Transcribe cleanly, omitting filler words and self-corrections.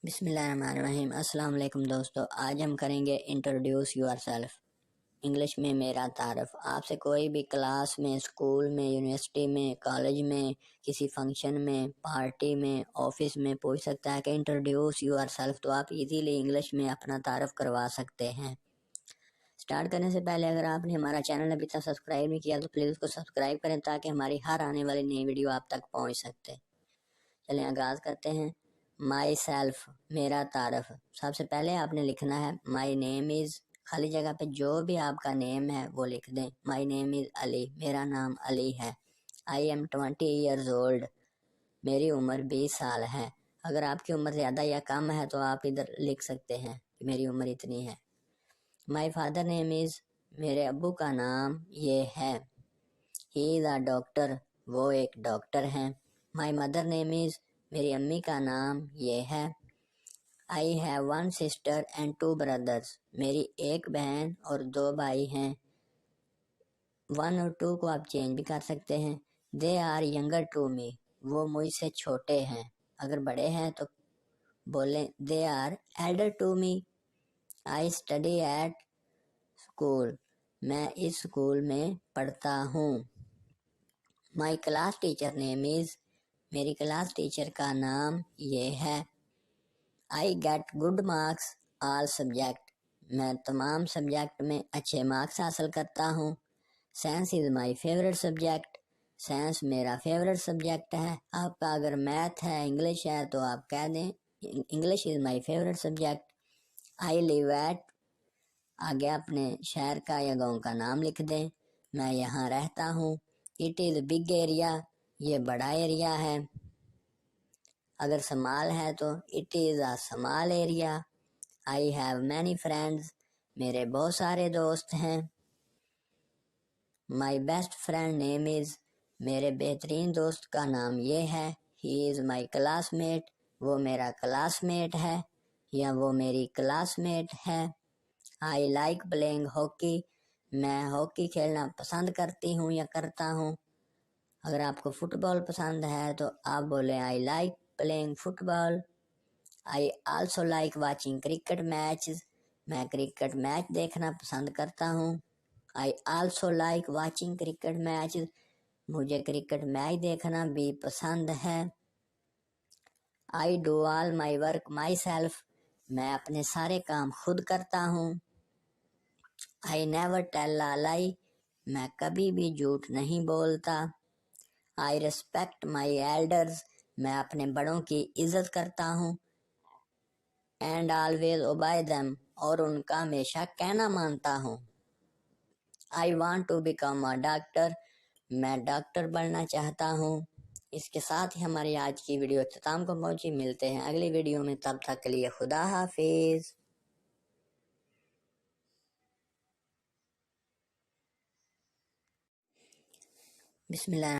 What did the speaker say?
بسم اللہ الرحمن الرحیم۔ السلام علیکم دوستو، آج ہم کریں گے انٹروڈیوس یور سیلف، انگلش میں میرا تعارف۔ آپ سے کوئی بھی کلاس میں، اسکول میں، یونیورسٹی میں، کالج میں، کسی فنکشن میں، پارٹی میں، آفس میں پوچھ سکتا ہے کہ انٹروڈیوس یور سیلف، تو آپ ایزیلی انگلش میں اپنا تعارف کروا سکتے ہیں۔ سٹارٹ کرنے سے پہلے اگر آپ نے ہمارا چینل ابھی تک سبسکرائب نہیں کیا تو پلیز اس کو سبسکرائب کریں تاکہ ہماری ہر آنے والی نئی ویڈیو آپ تک پہنچ سکتے۔ چلیں آغاز کرتے ہیں۔ مائی سیلف، میرا تعارف۔ سب سے پہلے آپ نے لکھنا ہے مائی نیم از، خالی جگہ پہ جو بھی آپ کا نیم ہے وہ لکھ دیں۔ مائی نیم از علی، میرا نام علی ہے۔ آئی ایم 20 ایئرز اولڈ، میری عمر 20 سال ہے۔ اگر آپ کی عمر زیادہ یا کم ہے تو آپ ادھر لکھ سکتے ہیں کہ میری عمر اتنی ہے۔ مائی فادر نیم از، میرے ابو کا نام یہ ہے۔ ہی از اے ڈاکٹر، وہ ایک ڈاکٹر ہیں۔ مائی مدر نیم از، میری امی کا نام یہ ہے۔ I have 1 sister and 2 brothers, میری ایک بہن اور 2 بھائی ہیں۔ 1 اور 2 کو آپ چینج بھی کر سکتے ہیں۔ They are younger to me, وہ مجھ سے چھوٹے ہیں۔ اگر بڑے ہیں تو بولیں they are elder to me. I study at school, میں اس اسکول میں پڑھتا ہوں۔ مائی کلاس ٹیچر نیم از، میری کلاس ٹیچر کا نام یہ ہے۔ I get good marks all subject, میں تمام سبجیکٹ میں اچھے مارکس حاصل کرتا ہوں۔ Science is my favourite subject, science میرا فیوریٹ سبجیکٹ ہے۔ آپ کا اگر میتھ ہے، انگلش ہے تو آپ کہہ دیں English is my favourite subject. I live at, آگے اپنے شہر کا یا گاؤں کا نام لکھ دیں۔ میں یہاں رہتا ہوں۔ اٹ از بگ ایریا، یہ بڑا ایریا ہے۔ اگر سمال ہے تو it is a small area. I have many friends, میرے بہت سارے دوست ہیں۔ مائی بیسٹ فرینڈ نیم از، میرے بہترین دوست کا نام یہ ہے۔ ہی از مائی کلاس میٹ، وہ میرا کلاس میٹ ہے یا وہ میری کلاس میٹ ہے۔ آئی لائک پلینگ ہاکی، میں ہاکی کھیلنا پسند کرتی ہوں یا کرتا ہوں۔ اگر آپ کو فٹ بال پسند ہے تو آپ بولیں I like playing football. I also like watching cricket matches, میں کرکٹ میچ دیکھنا پسند کرتا ہوں۔ I also like watching cricket matches, مجھے کرکٹ میچ دیکھنا بھی پسند ہے۔ I do all my work myself, میں اپنے سارے کام خود کرتا ہوں۔ آئی نیور ٹیل اے لائی، میں کبھی بھی جھوٹ نہیں بولتا۔ آئی ریسپیکٹ مائی ایلڈرز، میں اپنے بڑوں کی عزت کرتا ہوں۔ اینڈ آلویز اوبے دیم، اور ان کا ہمیشہ کہنا مانتا ہوں۔ I want to become a doctor, میں ڈاکٹر بننا چاہتا ہوں۔ اس کے ساتھ ہی ہماری آج کی ویڈیو اختتام کو پہنچی۔ ملتے ہیں اگلی ویڈیو میں، تب تک کے لیے خدا حافظ۔ بسم اللہ